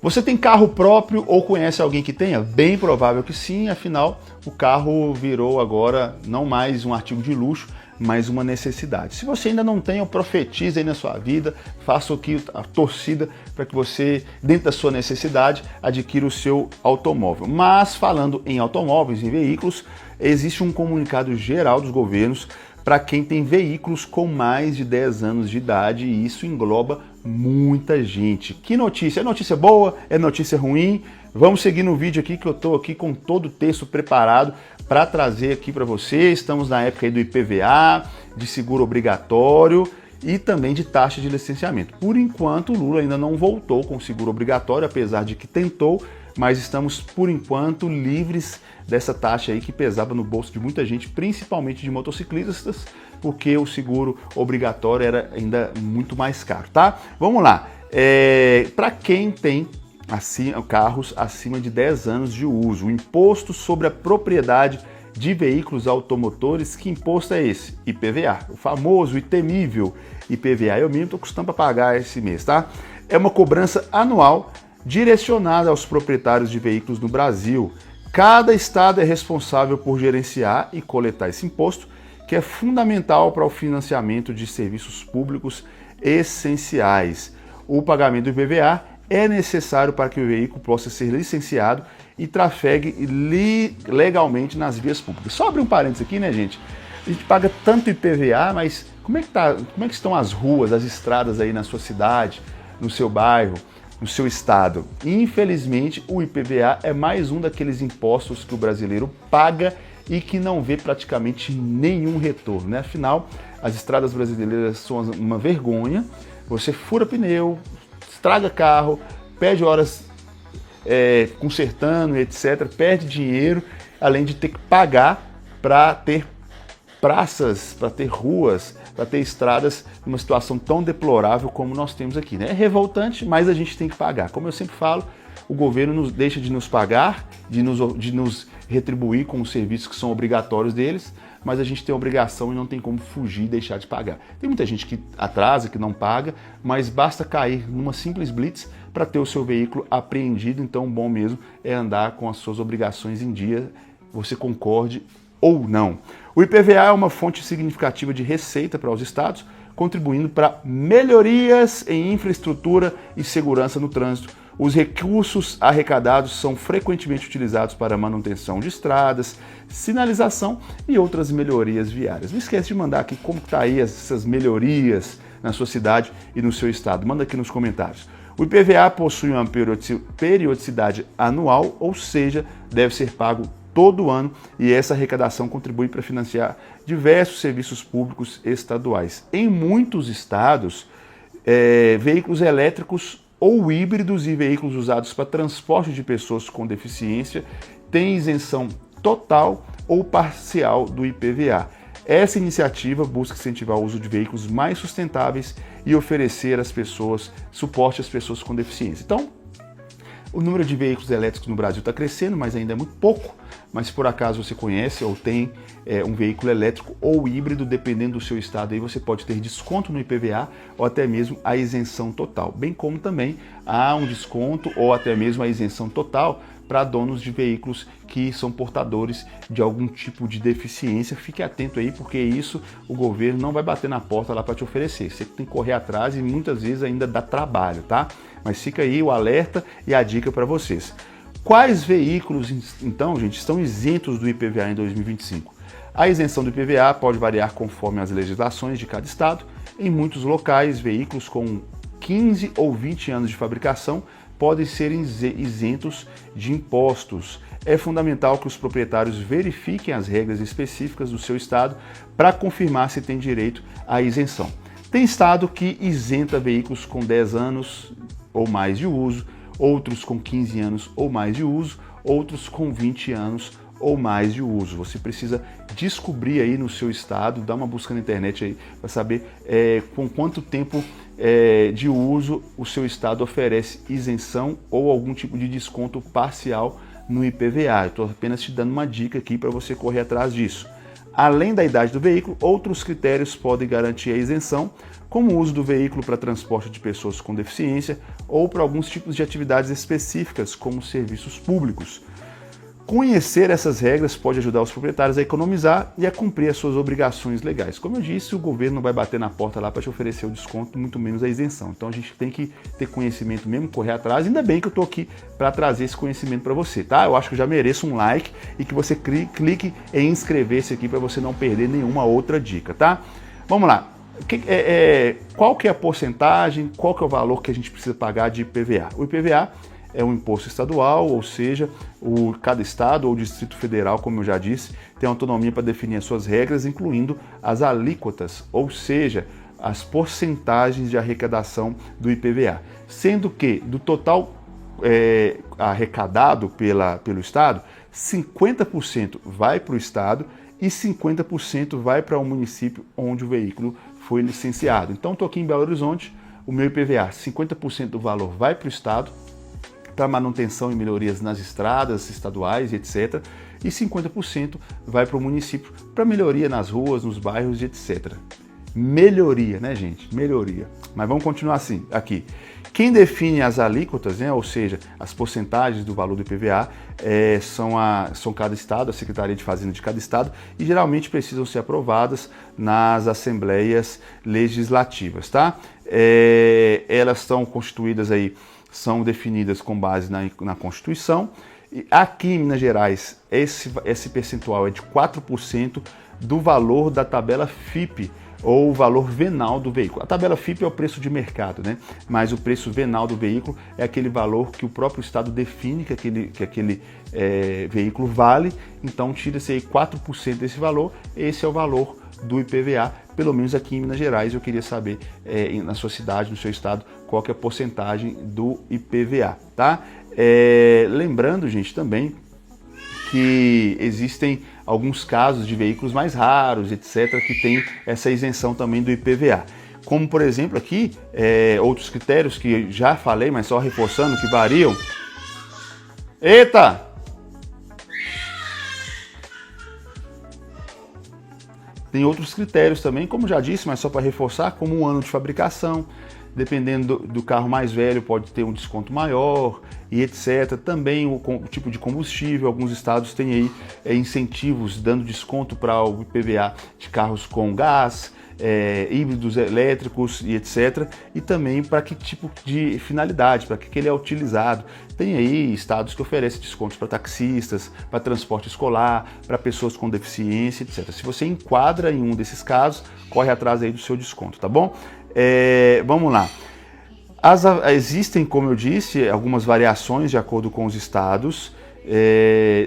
Você tem carro próprio ou conhece alguém que tenha? Bem provável que sim, afinal o carro virou agora não mais um artigo de luxo, mas uma necessidade. Se você ainda não tem, eu profetizo aí na sua vida, faço aqui a torcida para que você, dentro da sua necessidade, adquira o seu automóvel. Mas falando em automóveis, em veículos, existe um comunicado geral dos governos para quem tem veículos com mais de 10 anos de idade, e isso engloba muita gente. Que notícia? É notícia boa? É notícia ruim? Vamos seguir no vídeo aqui que eu estou aqui com todo o texto preparado para trazer aqui para você. Estamos na época aí do IPVA, de seguro obrigatório e também de taxa de licenciamento. Por enquanto, o Lula ainda não voltou com o seguro obrigatório, apesar de que tentou, mas estamos, por enquanto, livres dessa taxa aí que pesava no bolso de muita gente, principalmente de motociclistas, porque o seguro obrigatório era ainda muito mais caro, tá? Vamos lá. Para quem tem carros acima de 10 anos de uso, o imposto sobre a propriedade de veículos automotores, que imposto é esse? IPVA, o famoso e temível IPVA. Eu mesmo estou custando para pagar esse mês, tá? É uma cobrança anual direcionada aos proprietários de veículos no Brasil. Cada estado é responsável por gerenciar e coletar esse imposto, que é fundamental para o financiamento de serviços públicos essenciais. O pagamento do IPVA é necessário para que o veículo possa ser licenciado e trafegue legalmente nas vias públicas. Só abrir um parênteses aqui, né, gente? A gente paga tanto IPVA, mas como é que estão as ruas, as estradas aí na sua cidade, no seu bairro, no seu estado? Infelizmente, o IPVA é mais um daqueles impostos que o brasileiro paga e que não vê praticamente nenhum retorno, né? Afinal, as estradas brasileiras são uma vergonha. Você fura pneu, estraga carro, perde horas consertando, etc., perde dinheiro, além de ter que pagar para ter praças, para ter ruas, para ter estradas numa situação tão deplorável como nós temos aqui, né? É revoltante, mas a gente tem que pagar. Como eu sempre falo, o governo deixa de nos pagar, de nos retribuir com os serviços que são obrigatórios deles, mas a gente tem obrigação e não tem como fugir e deixar de pagar. Tem muita gente que atrasa, que não paga, mas basta cair numa simples blitz para ter o seu veículo apreendido. Então, o bom mesmo é andar com as suas obrigações em dia, você concorde ou não. O IPVA é uma fonte significativa de receita para os estados, contribuindo para melhorias em infraestrutura e segurança no trânsito. Os recursos arrecadados são frequentemente utilizados para manutenção de estradas, sinalização e outras melhorias viárias. Não esquece de mandar aqui como está aí essas melhorias na sua cidade e no seu estado. Manda aqui nos comentários. O IPVA possui uma periodicidade anual, ou seja, deve ser pago todo ano, e essa arrecadação contribui para financiar diversos serviços públicos estaduais. Em muitos estados, veículos elétricos ou híbridos e veículos usados para transporte de pessoas com deficiência têm isenção total ou parcial do IPVA. Essa iniciativa busca incentivar o uso de veículos mais sustentáveis e oferecer às pessoas suporte às pessoas com deficiência. Então, o número de veículos elétricos no Brasil está crescendo, mas ainda é muito pouco. Mas se por acaso você conhece ou tem um veículo elétrico ou híbrido, dependendo do seu estado, aí você pode ter desconto no IPVA ou até mesmo a isenção total. Bem como também há um desconto ou até mesmo a isenção total para donos de veículos que são portadores de algum tipo de deficiência. Fique atento aí, porque isso o governo não vai bater na porta lá para te oferecer. Você tem que correr atrás e muitas vezes ainda dá trabalho, tá? Mas fica aí o alerta e a dica para vocês. Quais veículos, então, gente, estão isentos do IPVA em 2025? A isenção do IPVA pode variar conforme as legislações de cada estado. Em muitos locais, veículos com 15 ou 20 anos de fabricação podem ser isentos de impostos. É fundamental que os proprietários verifiquem as regras específicas do seu estado para confirmar se tem direito à isenção. Tem estado que isenta veículos com 10 anos ou mais de uso, outros com 15 anos ou mais de uso, outros com 20 anos ou mais de uso. Você precisa descobrir aí no seu estado, dar uma busca na internet aí para saber com quanto tempo de uso o seu estado oferece isenção ou algum tipo de desconto parcial no IPVA. Eu estou apenas te dando uma dica aqui para você correr atrás disso. Além da idade do veículo, outros critérios podem garantir a isenção, como o uso do veículo para transporte de pessoas com deficiência ou para alguns tipos de atividades específicas, como serviços públicos. Conhecer essas regras pode ajudar os proprietários a economizar e a cumprir as suas obrigações legais. Como eu disse, o governo não vai bater na porta lá para te oferecer o desconto, muito menos a isenção. Então a gente tem que ter conhecimento mesmo, correr atrás. Ainda bem que eu estou aqui para trazer esse conhecimento para você, tá? Eu acho que eu já mereço um like e que você clique em inscrever-se aqui para você não perder nenhuma outra dica, tá? Vamos lá. Qual que é a porcentagem, qual que é o valor que a gente precisa pagar de IPVA? O IPVA é um imposto estadual, ou seja, cada estado ou distrito federal, como eu já disse, tem autonomia para definir as suas regras, incluindo as alíquotas, ou seja, as porcentagens de arrecadação do IPVA. Sendo que do total arrecadado pelo estado, 50% vai para o estado e 50% vai para o município onde o veículo foi licenciado. Então, estou aqui em Belo Horizonte, o meu IPVA, 50% do valor vai para o estado, para manutenção e melhorias nas estradas estaduais, etc. E 50% vai para o município para melhoria nas ruas, nos bairros, etc. Melhoria, né, gente? Melhoria. Mas vamos continuar assim, aqui. Quem define as alíquotas, né, ou seja, as porcentagens do valor do IPVA, são cada estado, a Secretaria de Fazenda de cada estado, e geralmente precisam ser aprovadas nas assembleias legislativas, tá? Elas estão constituídas aí, são definidas com base na Constituição. E aqui em Minas Gerais, esse percentual é de 4% do valor da tabela FIPE, ou o valor venal do veículo. A tabela FIPE é o preço de mercado, né? Mas o preço venal do veículo é aquele valor que o próprio estado define que aquele veículo vale. Então tira-se aí 4% desse valor, esse é o valor do IPVA, pelo menos aqui em Minas Gerais. Eu queria saber na sua cidade, no seu estado, qual que é a porcentagem do IPVA, tá? Lembrando, gente, também que existem alguns casos de veículos mais raros, etc., que tem essa isenção também do IPVA. Como, por exemplo, aqui, outros critérios que já falei, mas só reforçando, que variam. Eita! Tem outros critérios também, como já disse, mas só para reforçar, como um ano de fabricação. Dependendo do carro mais velho, pode ter um desconto maior e etc. Também o tipo de combustível, alguns estados têm aí incentivos dando desconto para o IPVA de carros com gás, híbridos elétricos e etc. E também para que tipo de finalidade, para que ele é utilizado. Tem aí estados que oferecem descontos para taxistas, para transporte escolar, para pessoas com deficiência, etc. Se você enquadra em um desses casos, corre atrás aí do seu desconto, tá bom? Vamos lá. Existem, como eu disse, algumas variações de acordo com os estados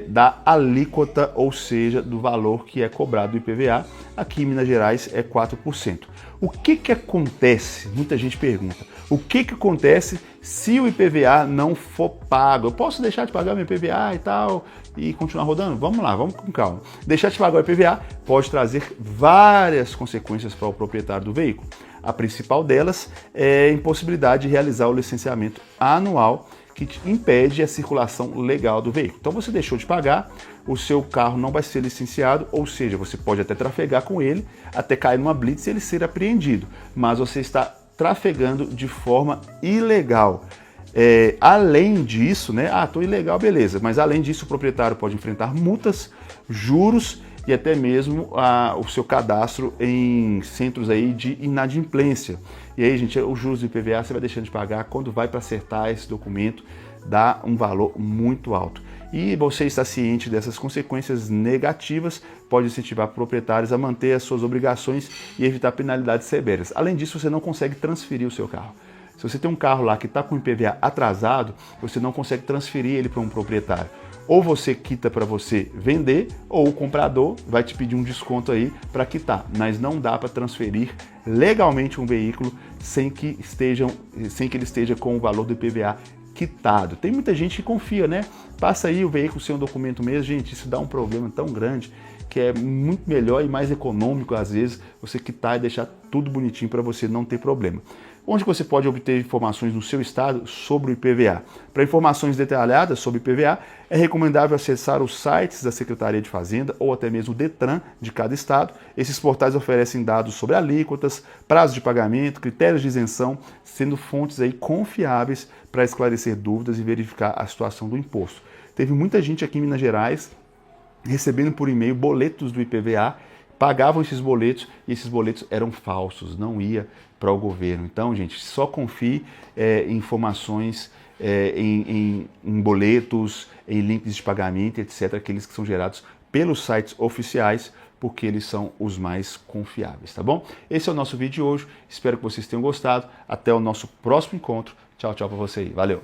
da alíquota, ou seja, do valor que é cobrado do IPVA. Aqui em Minas Gerais é 4%. O que acontece? Muita gente pergunta. O que acontece se o IPVA não for pago? Eu posso deixar de pagar meu IPVA e tal e continuar rodando? Vamos lá, vamos com calma. Deixar de pagar o IPVA pode trazer várias consequências para o proprietário do veículo. A principal delas é a impossibilidade de realizar o licenciamento anual, que impede a circulação legal do veículo. Então você deixou de pagar, o seu carro não vai ser licenciado, ou seja, você pode até trafegar com ele, até cair numa blitz e ele ser apreendido, mas você está trafegando de forma ilegal. Além disso, né? Tô ilegal, beleza, mas além disso o proprietário pode enfrentar multas, juros e até mesmo o seu cadastro em centros aí de inadimplência. E aí, gente, os juros do IPVA você vai deixando de pagar, quando vai para acertar esse documento, dá um valor muito alto. E você está ciente dessas consequências negativas, pode incentivar proprietários a manter as suas obrigações e evitar penalidades severas. Além disso, você não consegue transferir o seu carro. Se você tem um carro lá que está com o IPVA atrasado, você não consegue transferir ele para um proprietário. Ou você quita para você vender, ou o comprador vai te pedir um desconto aí para quitar. Mas não dá para transferir legalmente um veículo sem que ele esteja com o valor do IPVA quitado. Tem muita gente que confia, né? Passa aí o veículo sem um documento mesmo. Gente, isso dá um problema tão grande que é muito melhor e mais econômico, às vezes, você quitar e deixar tudo bonitinho para você não ter problema. Onde você pode obter informações no seu estado sobre o IPVA? Para informações detalhadas sobre o IPVA, é recomendável acessar os sites da Secretaria de Fazenda ou até mesmo o Detran de cada estado. Esses portais oferecem dados sobre alíquotas, prazos de pagamento, critérios de isenção, sendo fontes aí confiáveis para esclarecer dúvidas e verificar a situação do imposto. Teve muita gente aqui em Minas Gerais recebendo por e-mail boletos do IPVA, pagavam esses boletos e esses boletos eram falsos, não ia para o governo. Então, gente, só confie em informações em boletos, em links de pagamento, etc., aqueles que são gerados pelos sites oficiais, porque eles são os mais confiáveis, tá bom? Esse é o nosso vídeo de hoje, espero que vocês tenham gostado. Até o nosso próximo encontro. Tchau, tchau para você aí. Valeu!